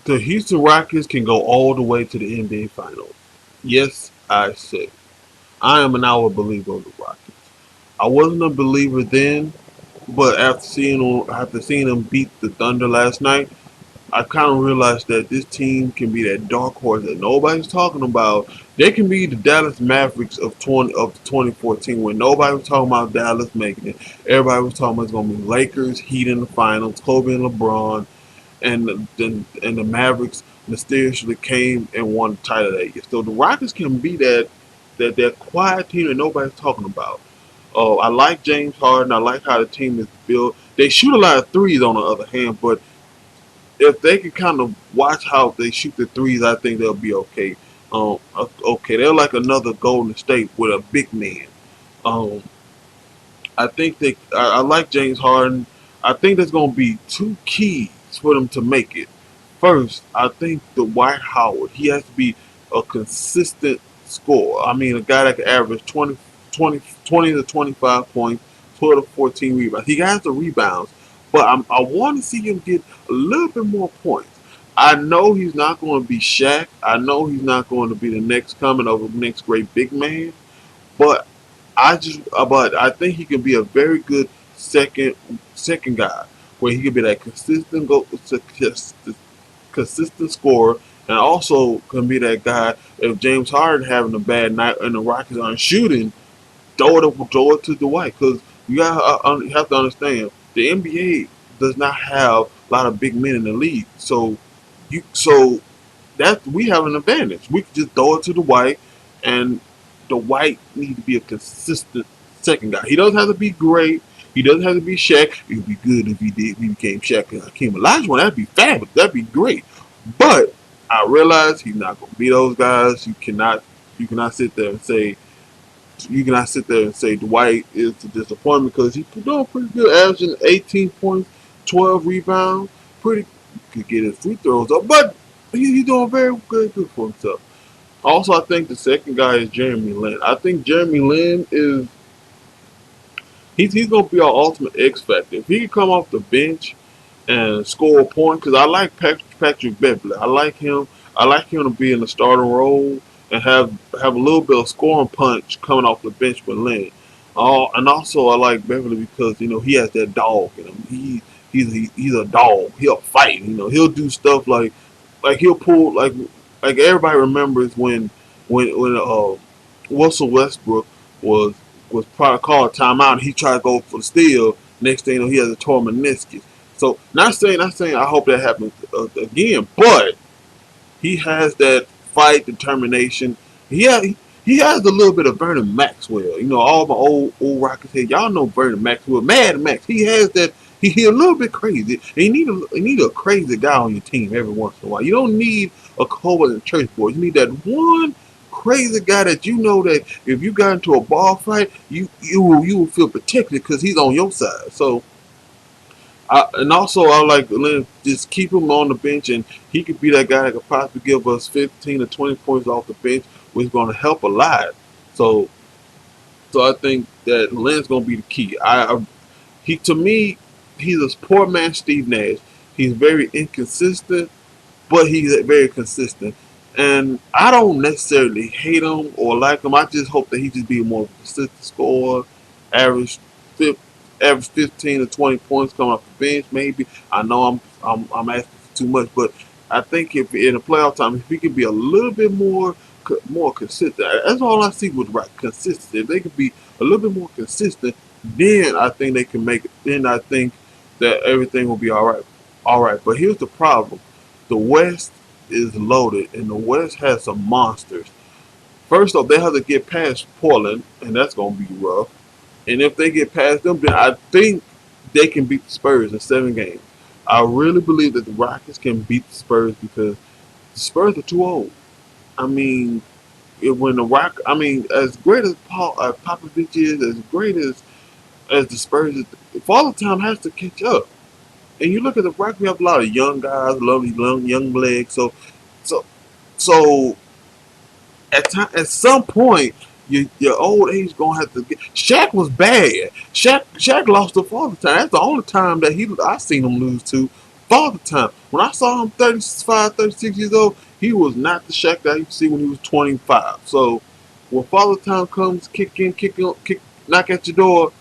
The Houston Rockets can go all the way to the NBA Finals. Yes, I said. I am an hour believer of the Rockets. I wasn't a believer then, but after seeing them beat the Thunder last night, I kind of realized that this team can be that dark horse that nobody's talking about. They can be the Dallas Mavericks of 2014 when nobody was talking about Dallas making it. Everybody was talking about it's going to be Lakers, Heat in the finals, Kobe and LeBron, and the Mavericks mysteriously came and won the title that year. So the Rockets can be that quiet team that nobody's talking about. Oh, I like James Harden. I like how the team is built. They shoot a lot of threes on the other hand, but if they can kind of watch how they shoot the threes, I think they'll be okay. Okay, they're like another Golden State with a big man. Um, I think I like James Harden. I think there's going to be two keys for them to make it. First, I think the Dwight Howard. He has to be a consistent scorer. I mean, a guy that can average 20 to 25 points, 12 to 14 rebounds. He has the rebounds, but I want to see him get a little bit more points. I know he's not going to be Shaq. I know he's not going to be the next coming of the next great big man. But but I think he can be a very good second guy, where he can be that consistent scorer, and also can be that guy if James Harden having a bad night and the Rockets aren't shooting, throw it to Dwight because you have to understand the NBA does not have a lot of big men in the league, so that we have an advantage. We can just throw it to the White, and the White need to be a consistent second guy. He doesn't have to be great. He doesn't have to be Shaq. It would be good if he became Shaq and Hakeem Olajuwon. That'd be fabulous. That'd be great. But I realize he's not going to be those guys. You cannot sit there and say Dwight is a disappointment because he's doing pretty good, averaging 18 points, 12 rebounds, pretty could get his free throws up, but he's doing very good for himself. Also, I think the second guy is Jeremy Lin. I think Jeremy Lin is he's gonna be our ultimate X factor. If he can come off the bench and score a point, because I like Patrick Beverly. I like him. I like him to be in the starting role and have a little bit of scoring punch coming off the bench with Lin. And also I like Beverly because he has that dog in him. He's a dog. He'll fight. He'll do stuff like he'll pull like everybody remembers when Russell Westbrook was was probably called a timeout and he tried to go for the steal. Next thing you know, he has a torn meniscus. So not saying I hope that happens again, but he has that fight determination. He has a little bit of Vernon Maxwell. All my old Rockets head, y'all know Vernon Maxwell, Mad Max. He has that. He a little bit crazy. And you need a crazy guy on your team every once in a while. You don't need a Cobalt and church boy. You need that one crazy guy that you know that if you got into a ball fight, you will feel protected because he's on your side. So and also I like just keep him on the bench, and he could be that guy that could possibly give us 15 to 20 points off the bench, which is going to help a lot. So, so I think that Lynn's going to be the key. He to me, he's a poor man, Steve Nash. He's very inconsistent, but he's very consistent. And I don't necessarily hate him or like him. I just hope that he just be a more consistent scorer, average fif- average 15 to 20 points coming off the bench. Maybe I know I'm asking for too much, but I think if in the playoff time, if he could be a little bit more consistent, that's all I see with right consistency. If they could be a little bit more consistent, then I think they can make it. Then I think that everything will be all right. All right, but here's the problem: the West is loaded, and the West has some monsters. First off, they have to get past Portland, and that's going to be rough. And if they get past them, then I think they can beat the Spurs in 7 games. I really believe that the Rockets can beat the Spurs because the Spurs are too old. I mean, when the as great as Popovich is, as great as the Spurs, is, Father Time has to catch up. And you look at the Rockets, we have a lot of young guys, lovely young legs. So so at some point, your old age gonna have to get. Shaq was bad. Shaq lost to Father Time. That's the only time that I seen him lose to Father time. When I saw him 35, 36 years old, he was not the Shaq that I used to see when he was 25. So when Father time comes, kick, knock at your door,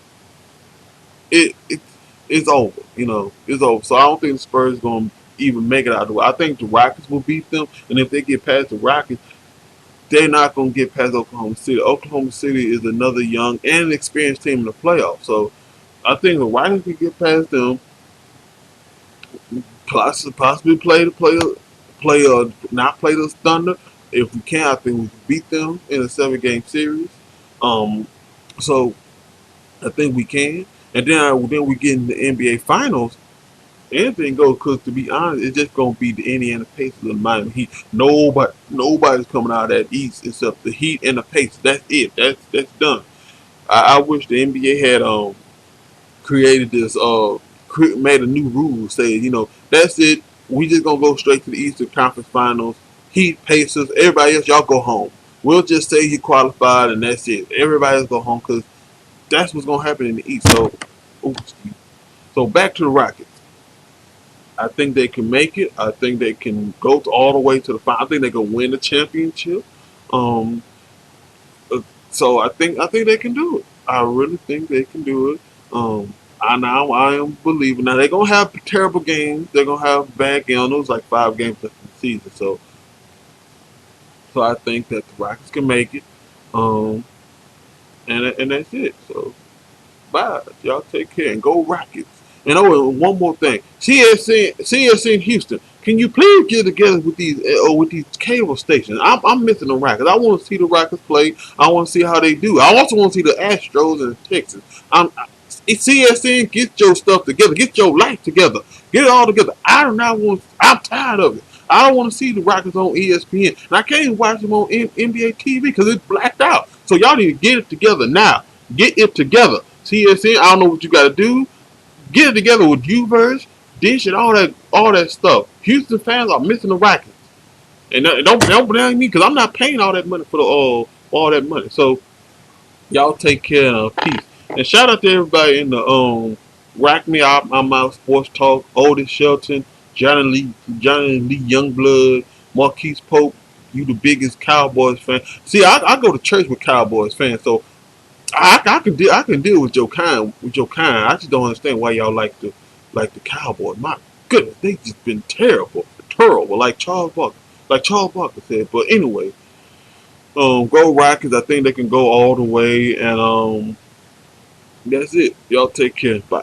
it it's over. It's over. So I don't think the Spurs going to even make it out of the way. I think the Rockets will beat them, and if they get past the Rockets, they're not going to get past Oklahoma City. Oklahoma City is another young and experienced team in the playoffs. So I think the Rockets can get past them, possibly not play the Thunder. If we can, I think we can beat them in a 7 game series. Um, so I think we can, and then we get in the NBA Finals. Anything goes because, to be honest, it's just gonna be the Indiana Pacers and Miami Heat. Nobody's coming out of that East except the Heat and the Pacers. That's it. That's done. I wish the NBA had created this made a new rule saying, that's it. We just gonna go straight to the Eastern Conference Finals. Heat, Pacers, everybody else, y'all go home. We'll just say you qualified and that's it. Everybody else go home because that's what's gonna happen in the East. So back to the Rockets. I think they can make it. I think they can go all the way to the final. I think they can win the championship. Um, so I think they can do it. I really think they can do it. I am believing. Now they're gonna have terrible games. They're gonna have bad games. Those like 5 games left in the season. So I think that the Rockets can make it. Um, and that's it. So bye. Y'all take care and go Rockets. And one more thing. CSC in Houston. Can you please get together with these cable stations? I'm missing the Rockets. I want to see the Rockets play. I want to see how they do. I also want to see the Astros and the Texans. CSN, get your stuff together. Get your life together. Get it all together. I do not want. I'm tired of it. I don't want to see the Rockets on ESPN, and I can't even watch them on NBA TV because it's blacked out. So y'all need to get it together now. Get it together. CSN, I don't know what you got to do. Get it together with Uverse, Dish, and all that stuff. Houston fans are missing the Rockets, and don't blame me because I'm not paying all that money for the all that money. So y'all take care and peace. And shout out to everybody in the Rock Me Out, I'm Out Sports Talk, Otis Shelton, Johnny Lee Youngblood, Marquise Pope. You the biggest Cowboys fan. See, I go to church with Cowboys fans, so I can deal with your kind. I just don't understand why y'all like the Cowboys. My goodness, they just been terrible. Like Charles Barkley said. But anyway, go Rockets. I think they can go all the way, and that's it. Y'all take care. Bye.